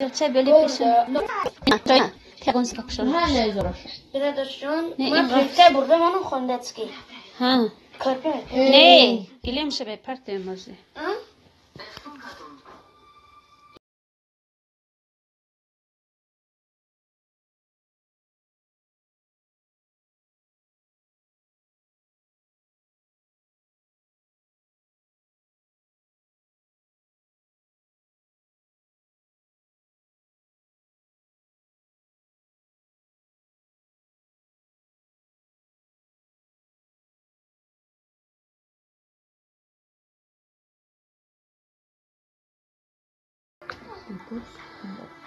چه بلی پیشم تگون سکشون برادرشون من فکر برده منو خوندتسکی ها کرپه نه گلیم شبه پرت موزه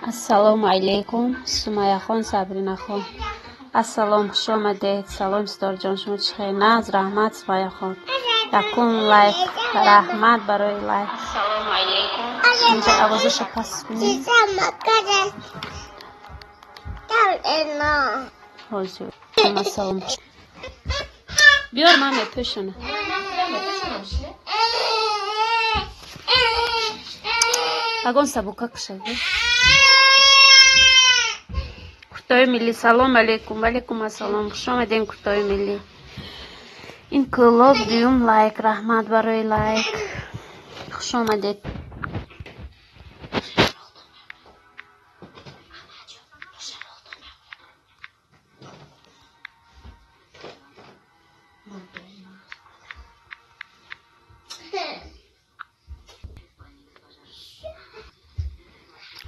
السلام علیکم سمیه خان صبرینا خان السلام خوش آمدید سلام ستار جان شما چخیر ناز رحمت سمیه خان یکون لایک رحمت برای لایک السلام علیکم اینجا آوازش پس کنید حاضر السلام بیار من میپشنه اگون سبوکا کشده کورتای ملی سلام علیکم و علیکم السلام خوش آمدین کورتای ملی این کلاب دیوم لایک رحمت برای لایک خوش آمدید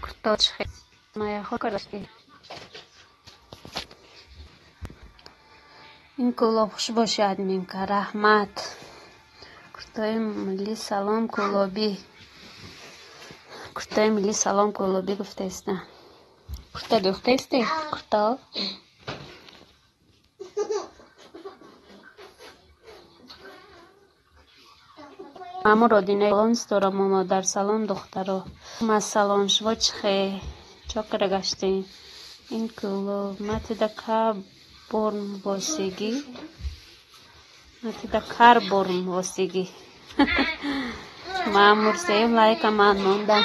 کورتا چخیر مایه خواه کردشتی این کلاب خوش باشه ادمین که رحمت کورتای ملی سلام کلابی کورتای ملی سلام کلابی گفته استن کورتا گفته استی کورتا اما رادینه لانس دارم ماما در سلام دخترها ما سلام شما چخیر چاکر گشتین این کلاب متی دکا برم واسیگی متی دکار برم واسیگی مامور سیم لایک امان موندم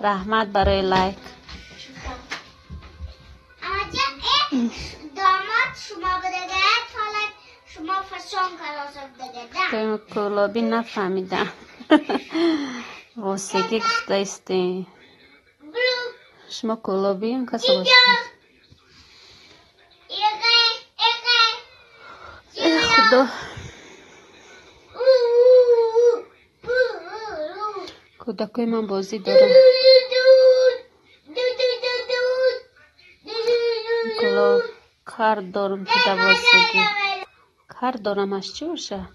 رحمت برای لایک داماد شما بده حالا شما فشان کلاسم بده تو کلابی نفهمیدم واسیگی گفته استی شما کلابی هم کسا باشید ای خدا کودکای من بازی دارم کلاب کار دارم که دوازگی کار دارم از چی باشه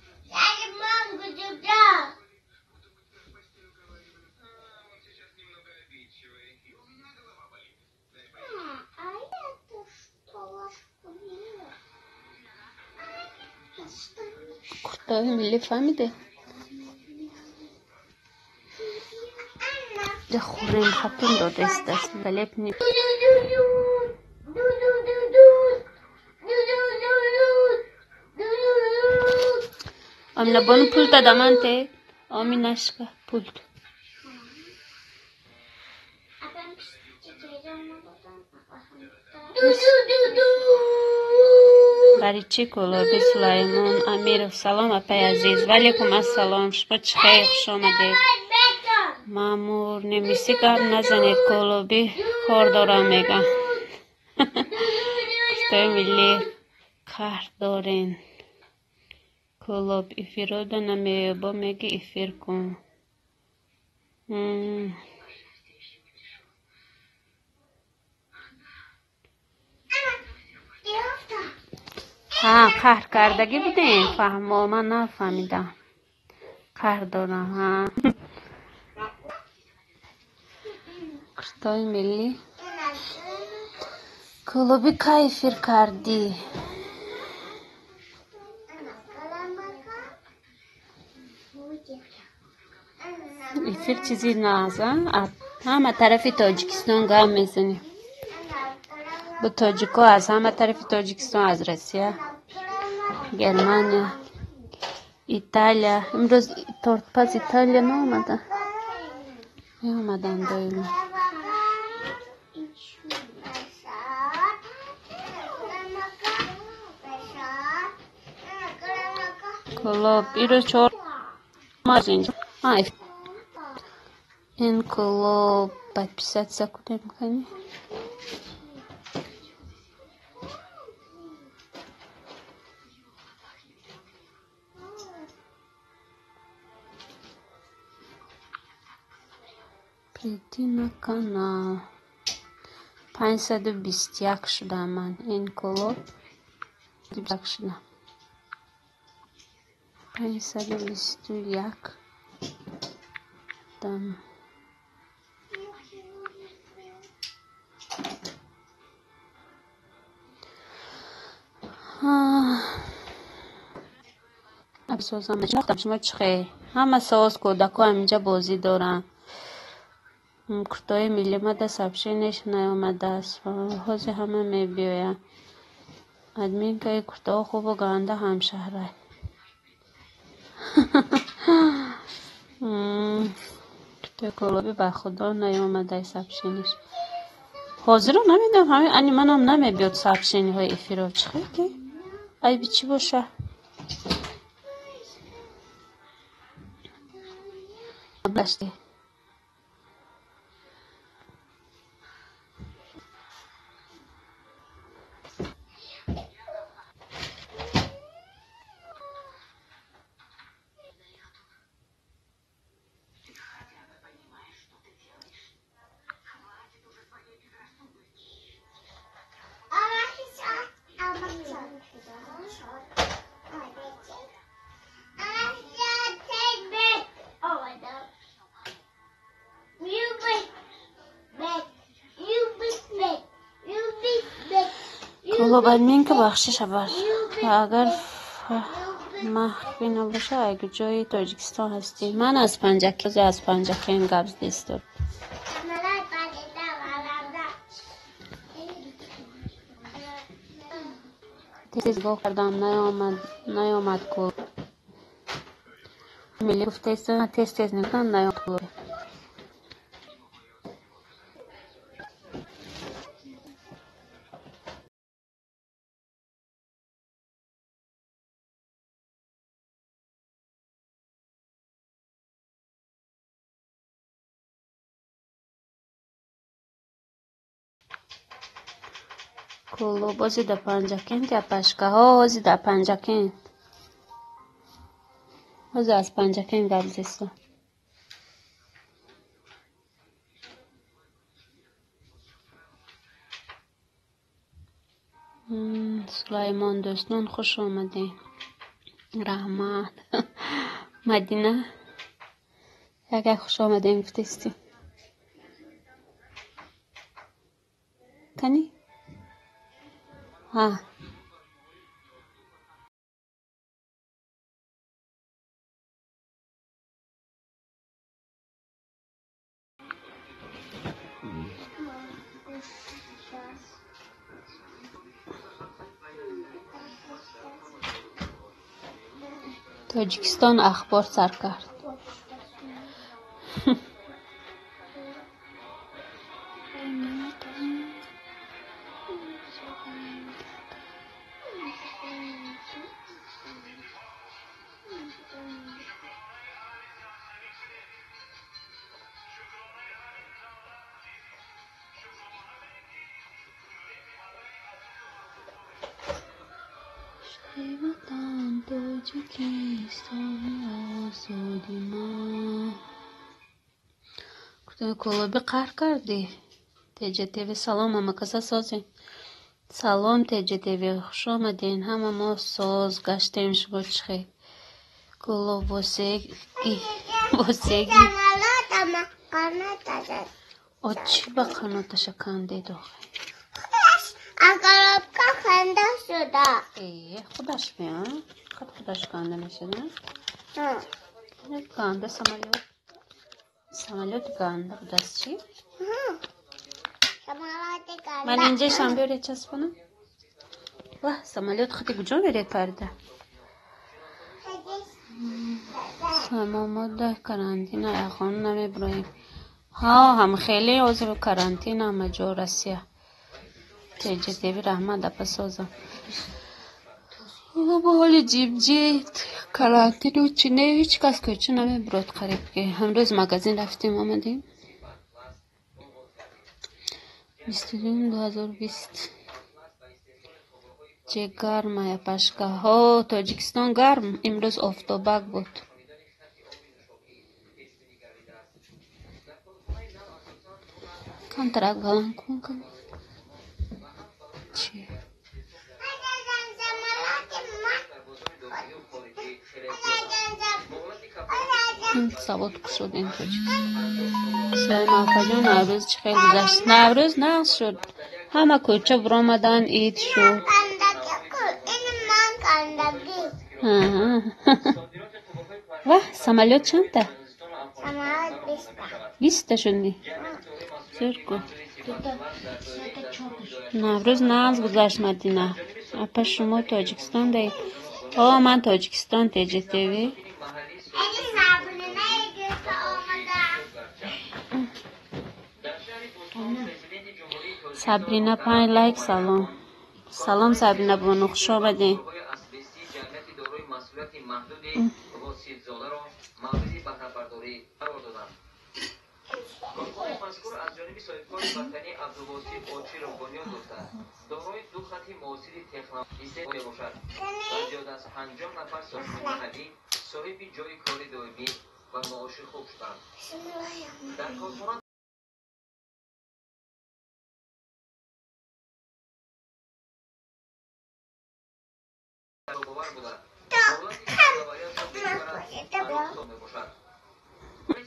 کورتای ملی فهمیده ده خوریم خطون داده است دست بلیب نیم آمینه بانو پول تا دامنته آمین نشکه پول برای چی کلابی سلیمان امیر سلام اپای عزیز ولیکم السلام شما چخیر خوش آمدید مامور نمیسی گپ نزنید کلابی کار دارم میگم کشتای ملی کار دارین کلاب افیرو دا نمیه با میگی افیر کن ها قهر کردگی بودین فهمو من نفهمیدم قهر دارم ها کشتای ملی کلابی که افیر کردی افیر چیزی نازن همه طرف تاجیکستان گام میزنی با تاجیکا از همه طرف تاجیکستان از روسیه گرمانیا ایتالیا امروز تورت پز ایتالیا نه اومدن دایما کلوب ایرو چور مازینجا این کلوب подписаться куда میکنی прийти на канал 521 شدم من این کلوب 521 شدم 521 دم افسوسم نشناختم شما چخه همه ساز کودکا اینجا بازی دارن کرتای ملی ما دست افشینش نیامده است حاضی همه میبیاین ادمین که کرتا خوب و گنده همشهره کرتای کلوبی به خدا نیامده است افشینش حاضر رو نمیدم همین انی منم نمیبیاد سبشینی های افیرا چخه که ای بی چی باشه بلشتی کلوب ادمین که بخشش بر و اگر مخفی نباشه اگه جای تاجیکستان هستی من از پنجاکی از پنجاکی این گبز دیستور تیز با کردم نیامد کلوب ملی گفته تیز نگردم نیامد کلوب کلوب بازی در پنجاکین که پشکه ها بازی در پنجاکین بازی از پنجاکین گبز دیستور سلیمان دوستان خوش آمدین رحمت مدینه اگر خوش آمدین گفتیستی کنی ها تاجیکستان اخبار سر کرد وطن تاجیکستان آزادی ما گفتم کلوبی قهر کردی تیجه تیوی سلام همه کسا سازین سلام تیجه تیوی خوش آمدین همه ما ساز گشتیم شما چخی کلوب واسگی چی با قناتش کنده داخل اگر که خنده شده خودش میان خودش کنده نشده کنده سمالیوت کنده بود از چی؟ من اینجا شم بیاره چسبونم واه سمالیوت خودی کجا میره پرده ما در карантина яхон намеброем. هم خیلی عضو карантина مجو رسیا تجدیدی رحمت دپسازم با حال جیب جیت карантина چی نه هیچ کس که چی نمیبرد قریب که امروز مگزین رفتیم آمدیم 22/2020 چه گرمه یا پشکه ها تاجیکستان گرم امروز آفتابک بود کم ترک بلند کن چی سواد کشود این تاجیکستان سلام آقا جان نوروز چه خیلی گذشت نوروز نقص شد همه کوچه برآمدن عید شد واه سمالیات چند تا؟ 20 تا شدی زور کو نوروز نقص گذشت مدینه اپا شما تاجیکستان دهید من تاجیکستان تیجی سابرینا 5 لایک سلام سابرینا با خوش آمدین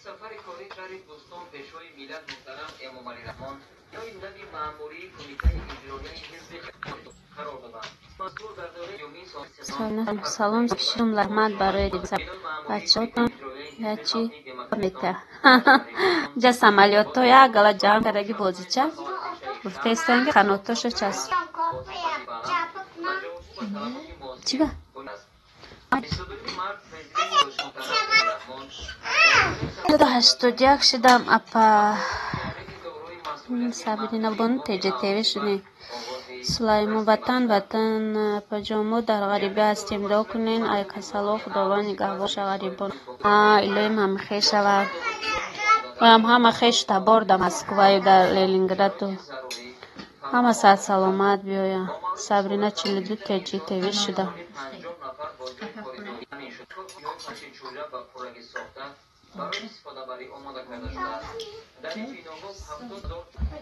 سفر کاری شهر بوستون پیشوای میلاد محترم امام علی رحمان یا نبی مأموری کمیته اجرایی حزب قرار دادند. مذکور در دوره یومی سلام شما رحمت برای بچه‌ها یا چی میته جا سمالیات تو یا گلا جام کرده بازیچه گفته استن که قناتش چست چی با دا 81 شدم اپا سابرینا بون تیجه تیوی شدیم سلایمو وطن پجامو در غریبه هستیم دو کنین ای کسالو خداوند نگهبانش غریبان الهیم هم خیش شود و هم خیش تباردم مسکوی در لینگراد همه ساعت سلامت بیایم سابرینا 42 تیجه تیوی شدم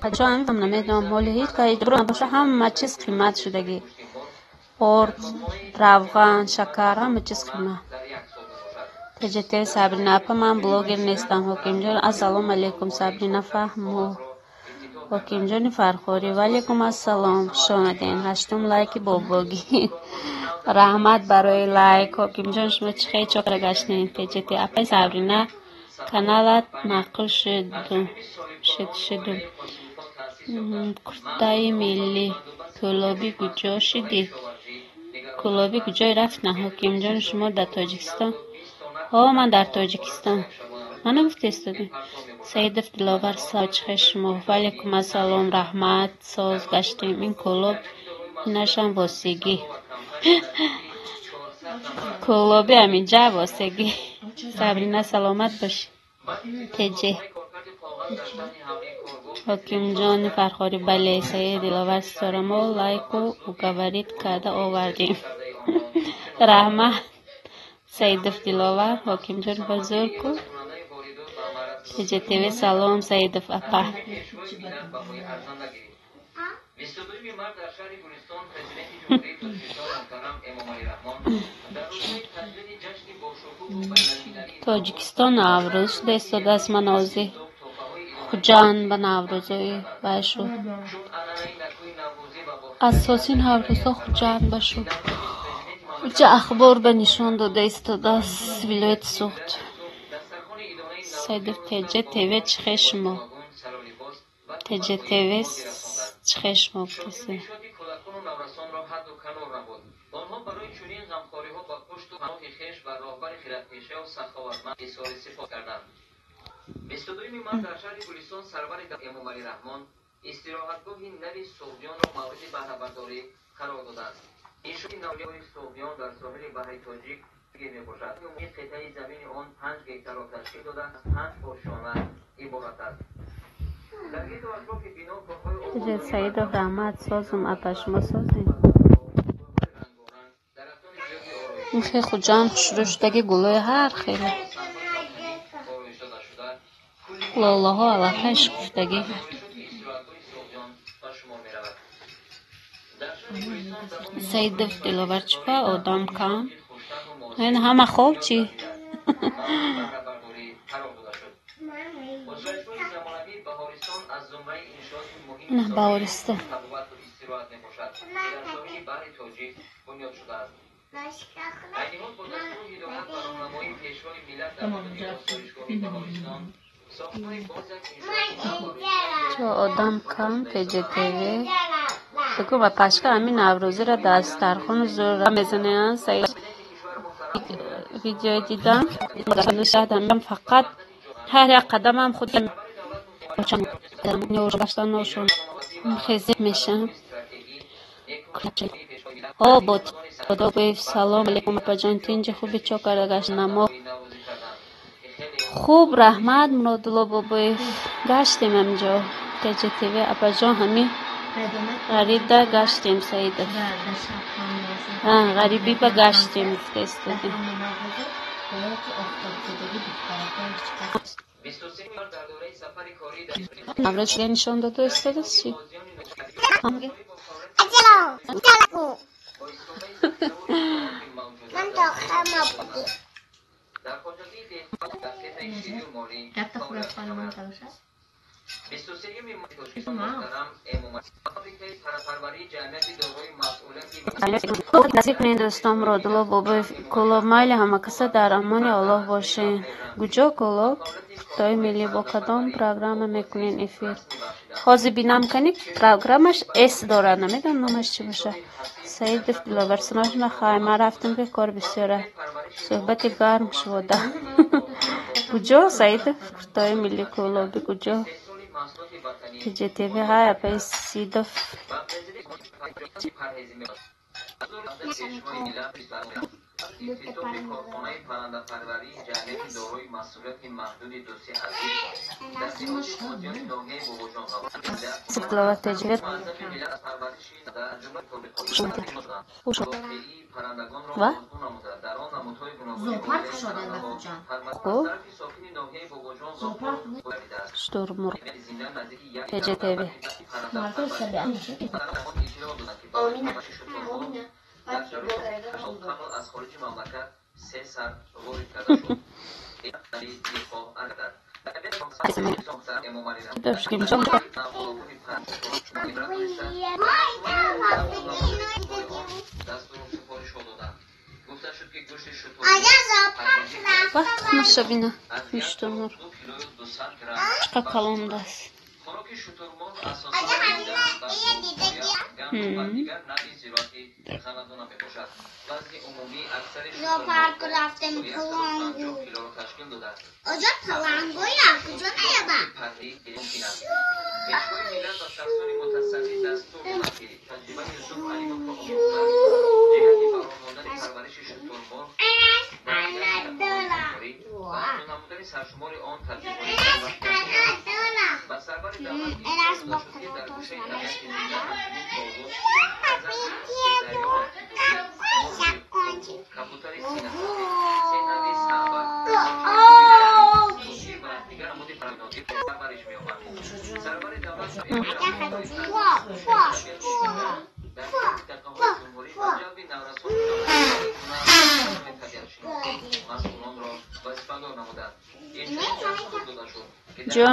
بچه هم نمیدونم مالی هیچ که برو باشه همه چیز قیمت شدگی خورد روغن شکر همه چیز قیمت تجته سابرینا اپا من بلوگر نیستم حکیم جان السلام علیکم سابرینا فهمو حکیم جان فرخوری وعلیکم السلام شامدین هشتم لایک باباگی رحمت برای لایک حکیم جان شما خیلی چکر گشتین تجته اپا سابرینا کانالت نقل شدم کرتای ملی کلابی کجا شدی کلابی کجای رفت نه حکیم جان شما در تاجیکستان من در تاجیکستان منو گفته استادی سید دلاور ساچ شما وعلیکم السلام رحمت ساز گشتیم این کلاب نشان واسگی کلابی همینجا واسگی سابرینا سلامت باشی تجه حکیم جان فرخوری بله سید دلاور ستارما لایک و گوارید کرده آوردیم رحمت سید دلاور حکیم جان بزرگ کو تجه تیوی سلام سید اپا تاجیکستان نوروز شده استاد از منازی خوجان به نوروزی باشو اساسی نوروزا خوجان باشو چه اخبار به نشان داده استاد از ولایت سوخت سید تجه تیوی چه شما تجه تیوی چه شما کسی آنها برای چنین غمخواری ها با پشت و پناه خویش و راهبر را سخاوتمند اظهار سپاس کردند. 22 مارس در شهر گلستان سرور امامعلی رحمان استراحتگاهی نوی صوفیان را مورد بهره‌برداری قرار دادند. این شد نوگاه صوفیان در ساحل بحر تاجیک میباشد. عمومی قطعه زمین آن 5 هکتار را تشکیل داده از 5 آشیانه عبارت است. در این دو اطراف بنا کارهای سعید و رحمت سازم اپشما سازیم این خیلی خود جمع شروع شدگی گلوی هر خیلی لاله ها علاقهش گفتگی سعید دفت دلاور چکا آدم کم این همه خوب چی نه بهارستان چو آدم کم پیجه تیوی بگو و پشکه همین نوروزی را دسترخون زور را میزنه سعید ویدیو دیدم نشاهدم فقط هر یک قدم هم خود باشتن نوشون خیزی میشم بود خدا بیف سلام علیکم اپا جان تینجا خوبی چو کرده گشت نما خوب رحمت مرادلو بابایف گشتیم امجا تیجه تیوی اپا جان همی غریب در گشتیم سعیده غریبی با گشتیم استودیم نورد شده نشان داده استاده چی؟ من داخل ما بودی نصیب کنین دوستان مرادلو بابا کلاب مایل همه کسا در امان الله باشین گجا کلاب تای ملی با کدام پروگرام میکنین افیر خوازی بینم کنی پروگرامش اس داره نمیدونم نامش چی باشه سعید دفت دلاور سناش نخواه ما رفتم که کار بسیاره صحبت گرم شده گجا سعید تای ملی کلابی گجا تیجه تیوی های اپای سیدف سکلوات تجوید و خوب شتورمور تجه تیوی از خارج مملکت 3 سر وارد کرده شد. وقت مشابینه شتورمور چقدر کلام دست زوپارک رفتم پلانگو آجا پلانگو یا کجا نیابم جو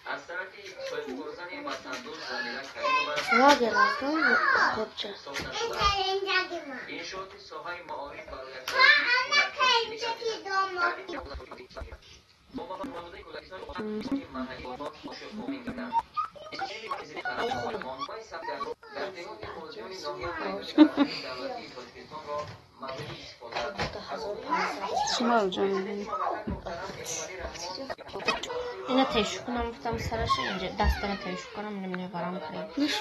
از طرفی سویل گرزن وطندوز زمیره کریم و واقعا راستون خوبچه صبح نشده. این شد که ساهای معارف برای شما جان اینا تشو کنم گفتم سرش اینجا دستم تشو کنم نمیده برام کنیم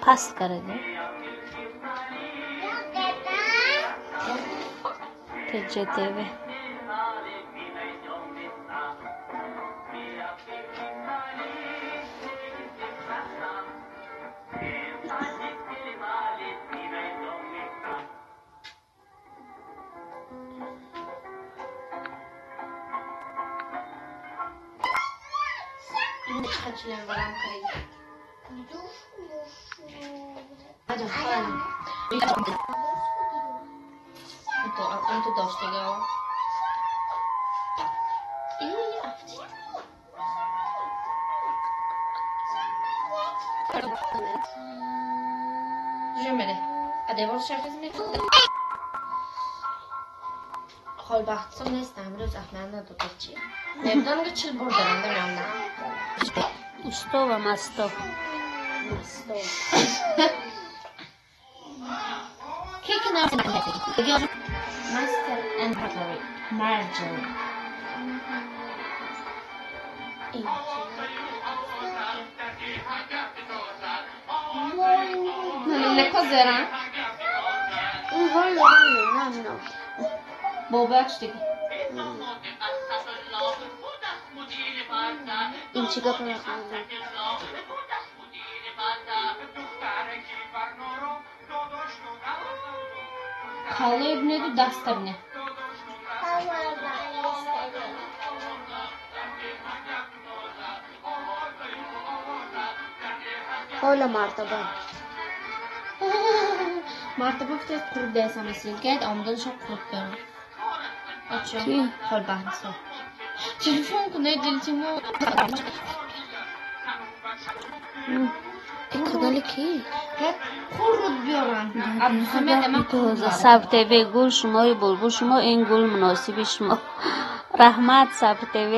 پست کرده تجته چقدر برام کنیم هذا خالي انتو داشته گاوا این افتی جمله ادوار شرکت میکنه خال بحثم نیست امروز احمد نداده چی نمیدونم که چیل بردارم دمیانم استو و مستو کیک نفسی نمیده مستر انپاتوری مرجل نکو زرم این حال نه باباش دیگه این چیکار کنم خاله ابنه دو دست ابنه حالا مرتبه مرتبه فتید قرد دیسا مثل گید آمدن شب قرد برم اچه خال بحثا تلفون کنه دلتیمو این کانال کی؟ قرد بیارم عبدالحمد من قرد سبتوی گل شمای بلبل شما این گل مناسب شما رحمت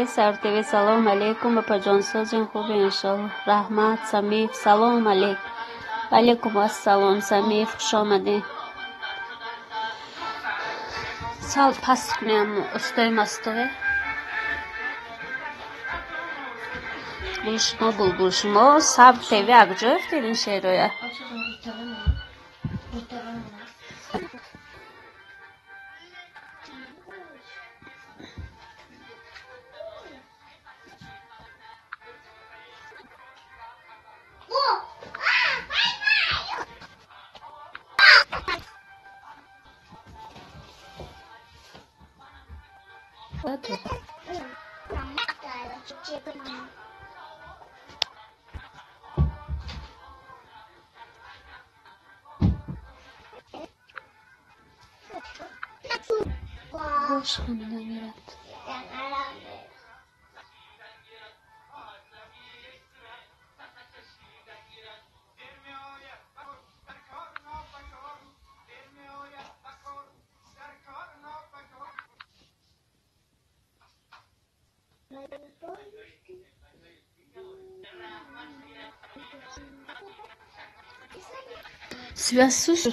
سبتوی سلام علیکم با جانسازین خوب انشالله رحمت سمیف سلام علیکم علیکم السلام سمیف خوش آمدین سال پس کنیم استای مستوه بلبل شما سبتوی اگجا افتیدین شیرویه باش خانه نمیرد سویاسوس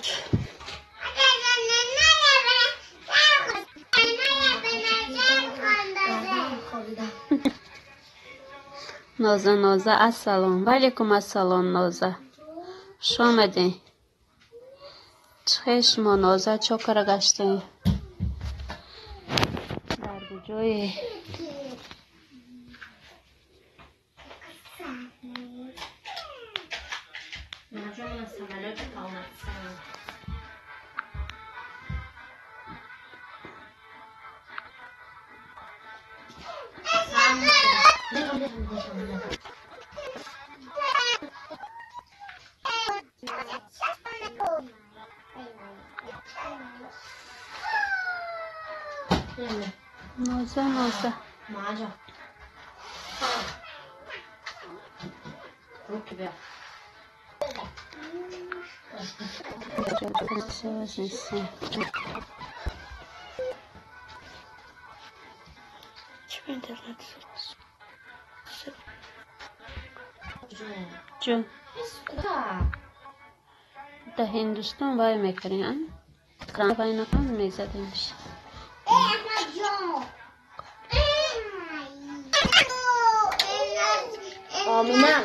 نازه نازه السلام. و علیکم السلام نازه. خوش آمدین. چه شما نازه چاکر گشتین؟ در کجای نازه نازه جون در هندوستان وای میکنین کرام وای نکن میزدیمش آمینم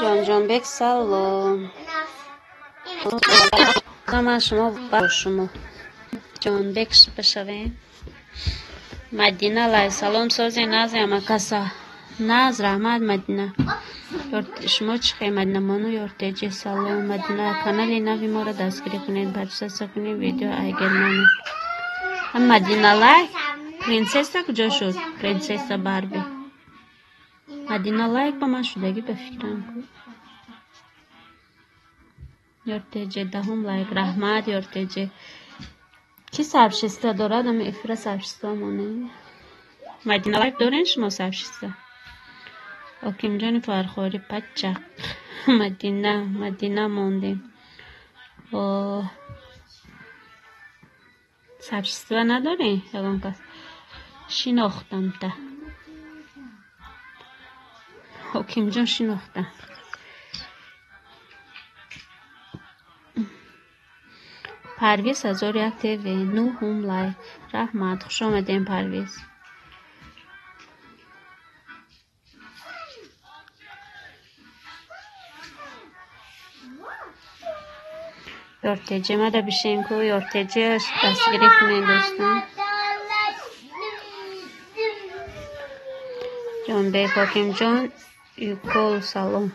جان جان بک سلام. من شما با شما جان بکش بشوین. مدینه لای سلام سازی نازی اما کسا ناز رحمت مدینه شما چخی مدینه مانو یورتجی سلام. مدینه کانالی نوی ما را دستگیری کنید برچسته کنید ویدیو ایگر مانو هم مدینه لای پرنسسا کجا شد؟ پرنسسا باربی مدینه لایک با من شدگی بفکرم کن یورتجی دهم لایک رحمت یورتجی کی سرشسته دارد اما افرا سرشسته مانه مدینه لایک دارین شما سرشسته حکیم جان فرخوری پچه مدینه موندیم سرشسته ندارین یکم کس شناختم تا حکیم جان شناختم پرویز 1001 تیوی 9 هم لایک رحمت خوش آمدین پرویز. یورتجی ما دا بشین کو یورتجی دستگیری کنین دوستان. جان بیک حکیم جان یکول سلام.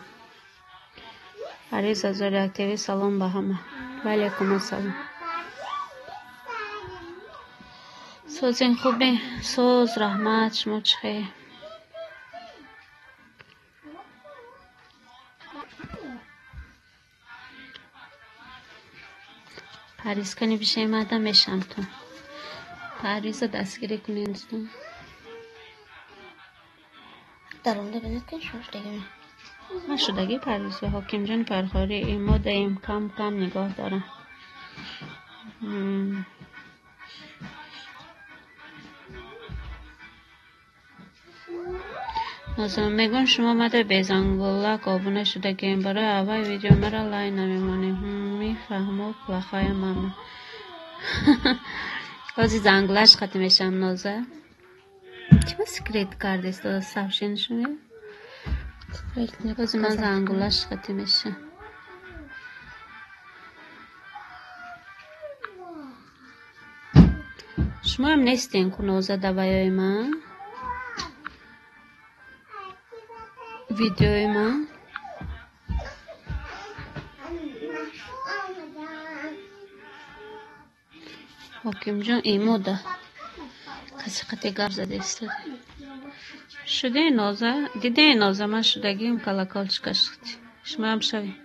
پرویز 1001 تیوی سلام با همه. و علیکم السلام. سوزین خوبه سوز رحمت شما چخه پریز کنی بشه مدام بشم تو پریز دستگیری کنی دوستان در اونده بینید که شدگی من شدگی پریز به حکیم جان فرخاری ایما دایم کم نگاه دارم نازم میگن شما مده بیزنگولک آبونه شده که این برای اول ویدیو مرا لای نمیمونیم میفهمم بخوای ماما بازی زنگولش خطی میشم نازه چی با سکریت کرده است دادا سفشین شونه بازی من زنگولش خطی میشم شما هم نیستین که نازه دوایای من ویدیوی من حکیم جان ایمو ده کسی قطعی گرد زده استده شده نازه دیده نازه من شدگیم کلکال چکش خطی شما هم شوی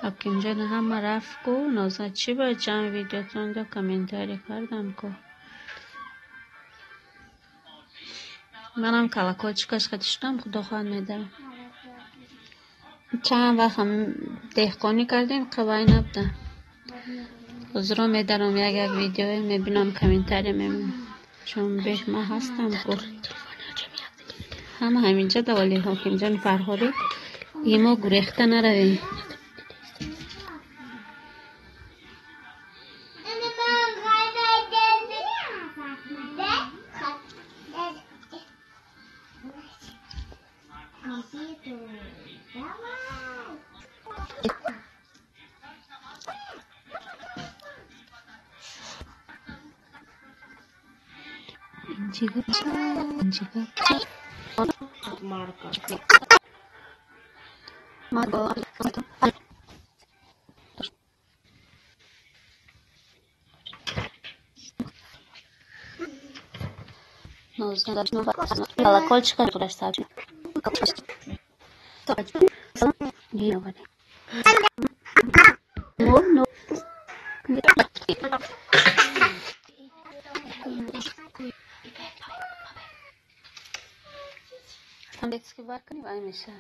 حکیم جان همه رفت کو نازه چی باید جمع ویدیوتون دا کامنتاری کردم کو منم کلاکوچکاش خودشتم خدا خواهد میدارم. چند وقت هم دهقانی کردیم قوای نبودم. حضورا میدارم یک ویدیوی میبینم کامنتاری میبینم چون به ما هستم گفت همه همینجا دوالی حاکم جان فرهاری ایما گریخته نروی. Колокольчика туда ставьте. Там детский барка не ваймешься.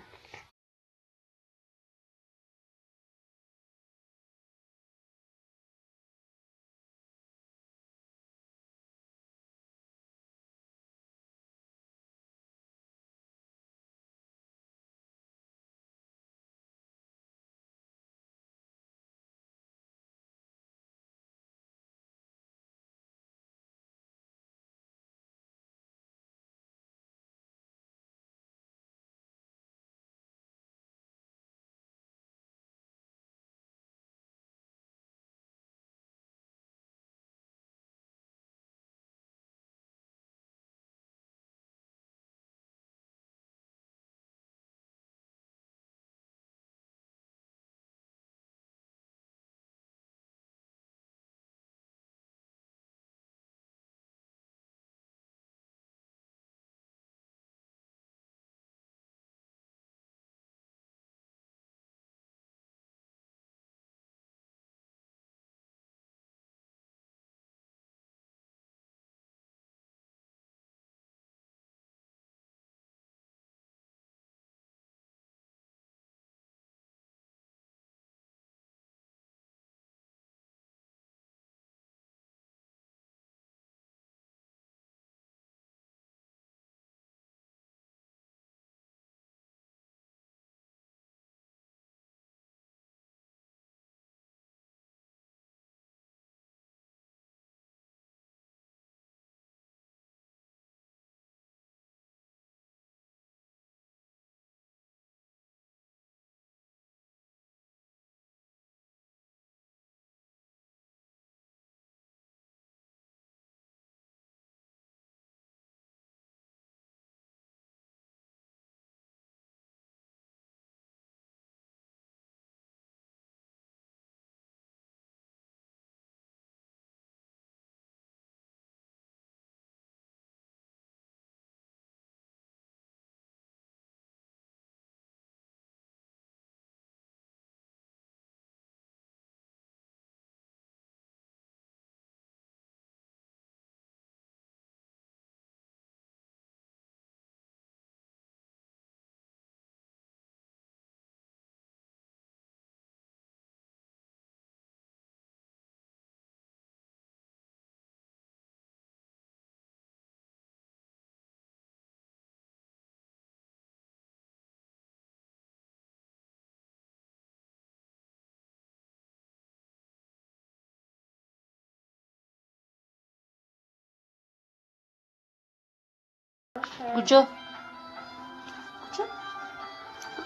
کجا؟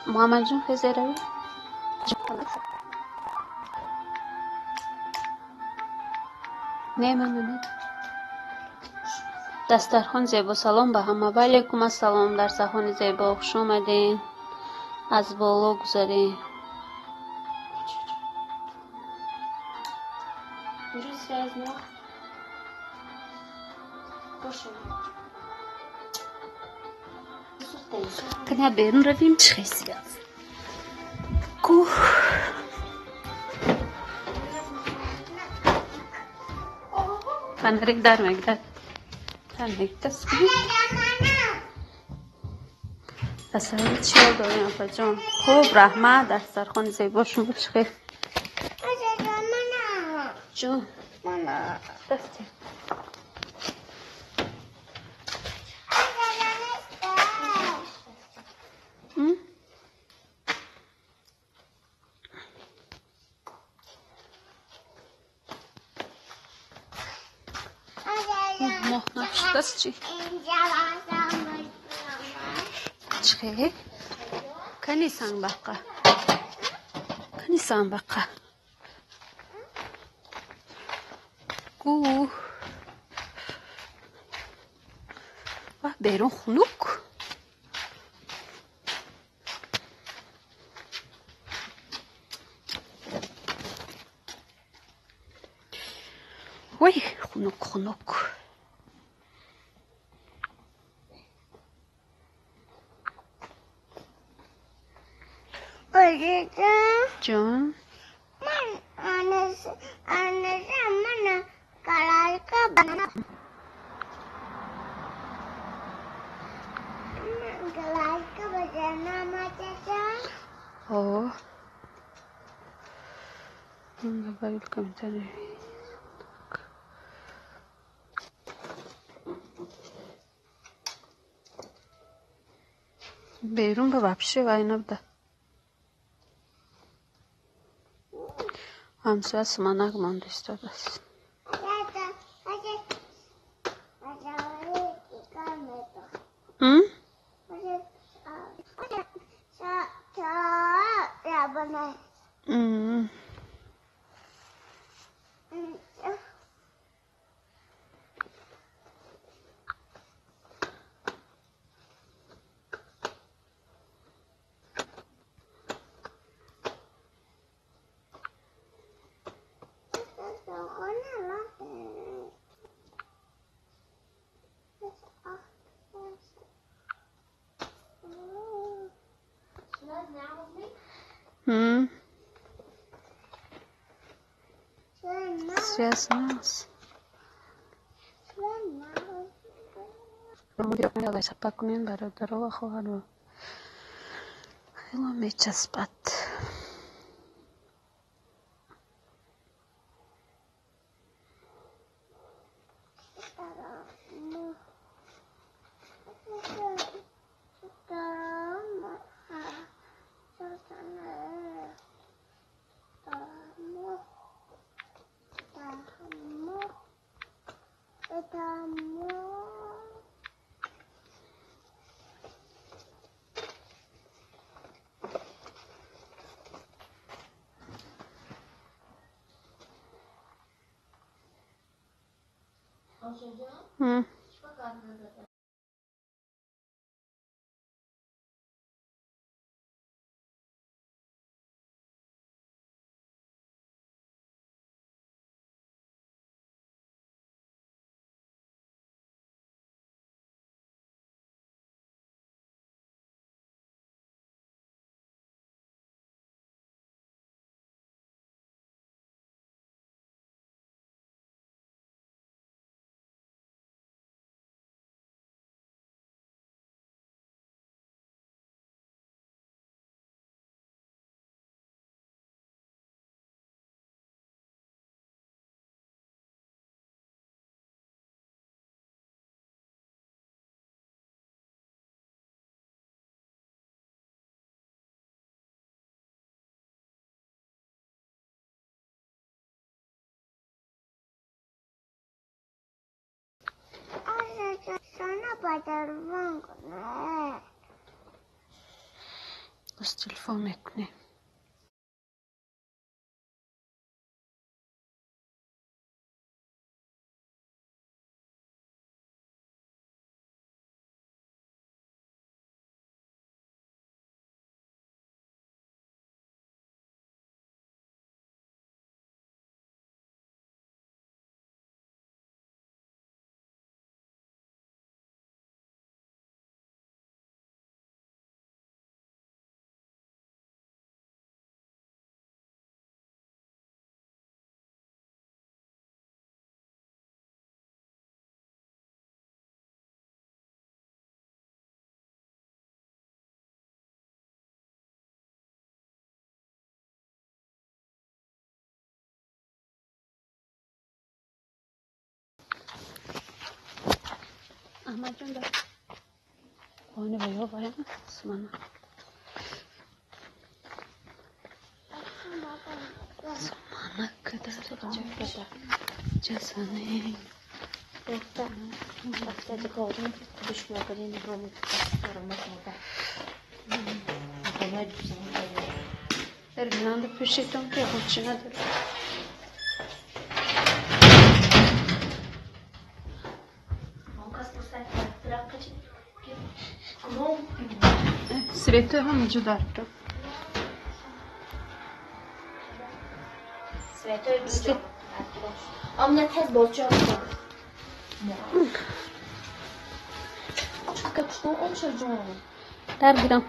محمد جون خیزه روی؟ نه من دسترخوان زیبا سلام به همه. علیکم السلام. در صحن زیبا خوش آمدین. از بالا گذارین. کنه بیرون رویم چه خیسی هست کو فنرک در مگدد فنرک دست کنید اصلا چیه داریم افا جان؟ خوب رحمت دسترخوان زیبا شما چخیر جان دستی نه دست چی؟ چخیر؟ کنی سنگ بقه گوه و بیرون خنوک وای خنوک جان من کلالکا بجانا اوه من باید کمتری بیرون به بپشه و اینا بده همسه از منک مانده استاد است سیاس ناس مدیر کنید سپا کنین برادر و خواهر و خیلی میچسبد sana padawan ko na. بس تلفون میکنی احمد جان در خانه بیا بایم سمانه سمانه کدر جسانه Hafta kaldığım düşmüyor kadın romu tutarım در بلند پیشتون که خودشی نداره سریعتو همینجا دارد Svetoj Amma tez bolca Kaçtı o çocuğum. در گیرم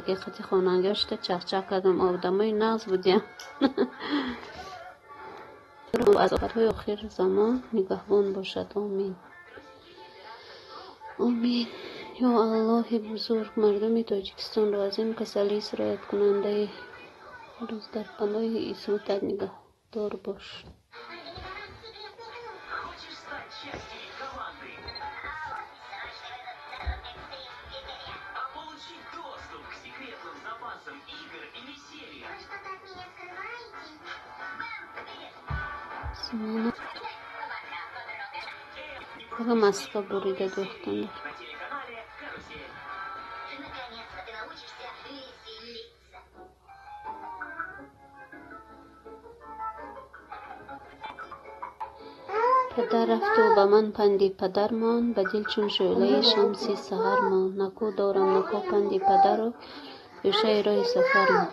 حقیقتی خانانگشت چخچخ کردم آدمای نغز بودیم از آخرهای آخر زمان نگهبان باشد آمین آمین یا الله بزرگ مردم تاجیکستان را از این کسلی سرایت کننده روز در پناه عیسی تر نگهدار باش Какая маска бурида дохтанда. پدر رفت و به من پندی پدر مان بدل چون شعله شمسی سحر مان نکو دارم نکو پندی پدر و پیشه راه سفر مان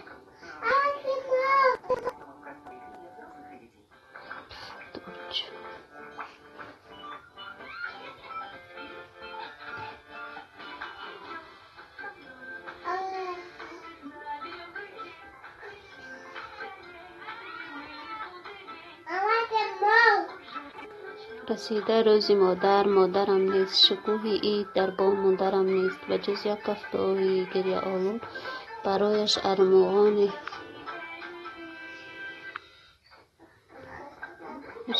رسیده روزی مادرم نیست شکوهی عید در بام مادرم نیست و جز یک کفت آهی گریه آلود برایش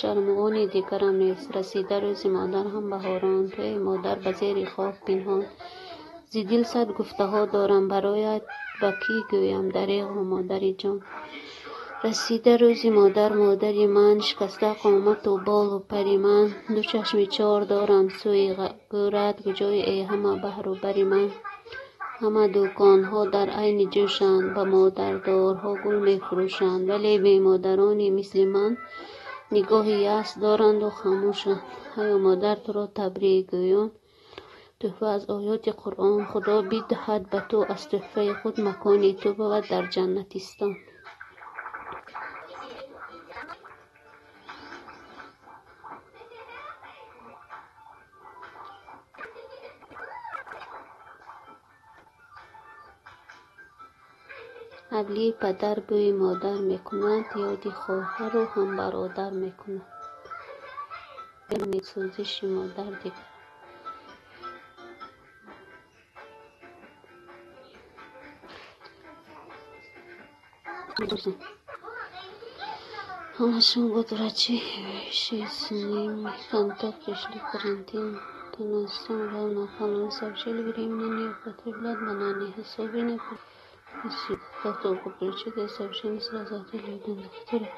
ارمغانی دیگرم نیست رسیده روزی مادر هم بهاران توی مادر به زیر خواب پنهان زی دل صد گفته ها دارم برایت به کی گویم دریغ و مادری جان رسیده روزی مادری من شکسته قامت و بال و پری من دو چشم چار دارم سوی گورد کجای ای همه بحر و بری من همه دوکان ها در عین جوشند به مادردارها گل می فروشند ولی بی مادرانی مثل من نگاه یأس دارند و خاموشند ای مادر تو را تبریک گویان تحفه از آیات قرآن. خدا بدهد به تو از تحفه خود مکانی تو بود در جنتستان. عدلی پدر بوی مادر میکند، یادی خواهر و هم برادر میکند. سوزش مادر دیگر. Нашим год врачи исчезли, контакт пришли в карантин. То нас сам равно халон сообщили временно не употреблять бананы, особенно как только получили сообщение сразу отделили доктора.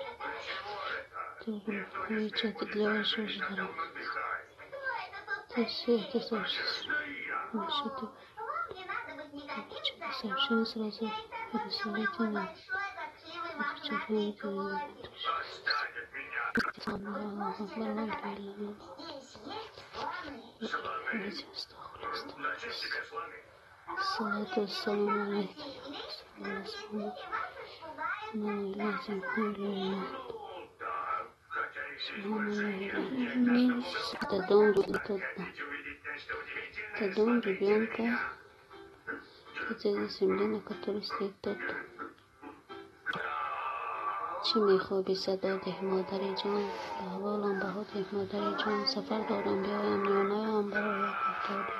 Чаты для вашего здоровья. То все это сообщение. Сообщение сразу пересылайте нам. Салату салам алейкум. Это дом ребенка, хотя земля, на которой стоит тот. چه میخوابی صدا ده مادری جان، به حوالم بها ده مادری جان، سفر دارم بیایم یا نیام برای گفتاری.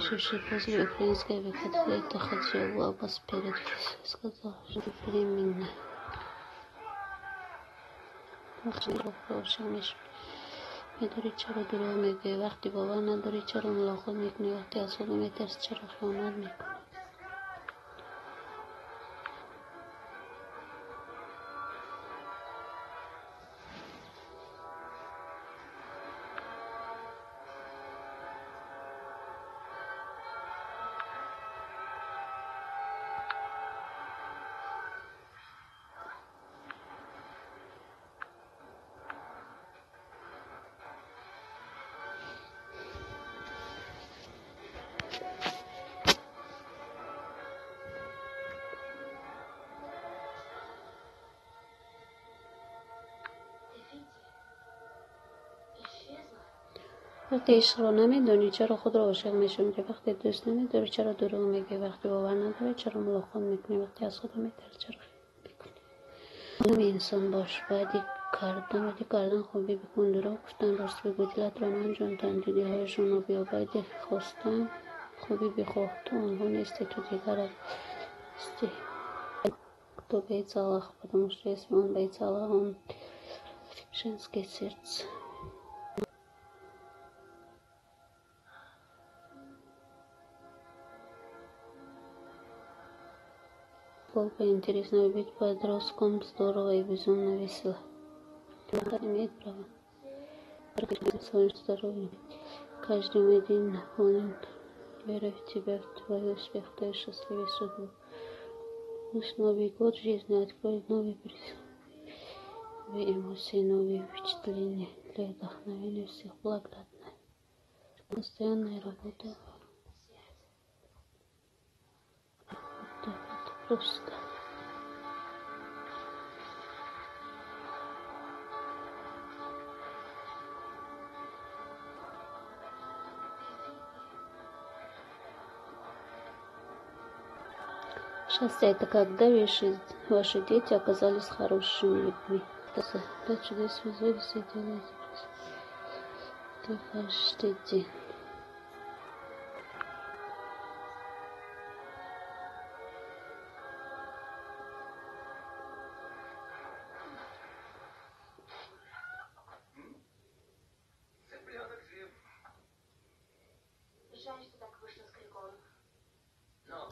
Живущий после украинской выходки это хотел вас перед сказал, что временно. میداری چرا دروغ میگی وقتی باور نداری؟ چرا ملاقات میکنی وقتی از خود میترسی؟ چرا خیانت میکنی؟ وقتی عشق را نمیدونی چرا خود را عاشق میشمری؟ وقتی دوست نمیداری چرا دروغ میگی؟ وقتی باور نداری چرا ملاقات میکنی؟ وقتی از خود میترسی چرا میکنی؟ آدم انسان باش، باید کردن خوبی بکن. دروغ گفتن راست بگو، دلت را ننجاندن، دیدی‌هایشان را بیا. باید خواستن خوبی بخواه، تو آنها نیستی، تو دیگر هستی. Кто боится Аллаха, потому что если он боится Аллаха, он женское сердце. Сколько интересно быть подростком, здорово и безумно весело. Каждый имеет право на свое здоровье. Каждый день наполнен верой в тебя, в твой успех, в твою счастливую судьбу. Пусть Новый год в жизни откроет новые эмоции, новые впечатления для вдохновения всех благодатной. Постоянная работа. Это просто. Счастье – это когда ваши дети оказались хорошими людьми. Да, чудес везде все делают. Это каждый день. Жаль, что так вышло с Григором. Но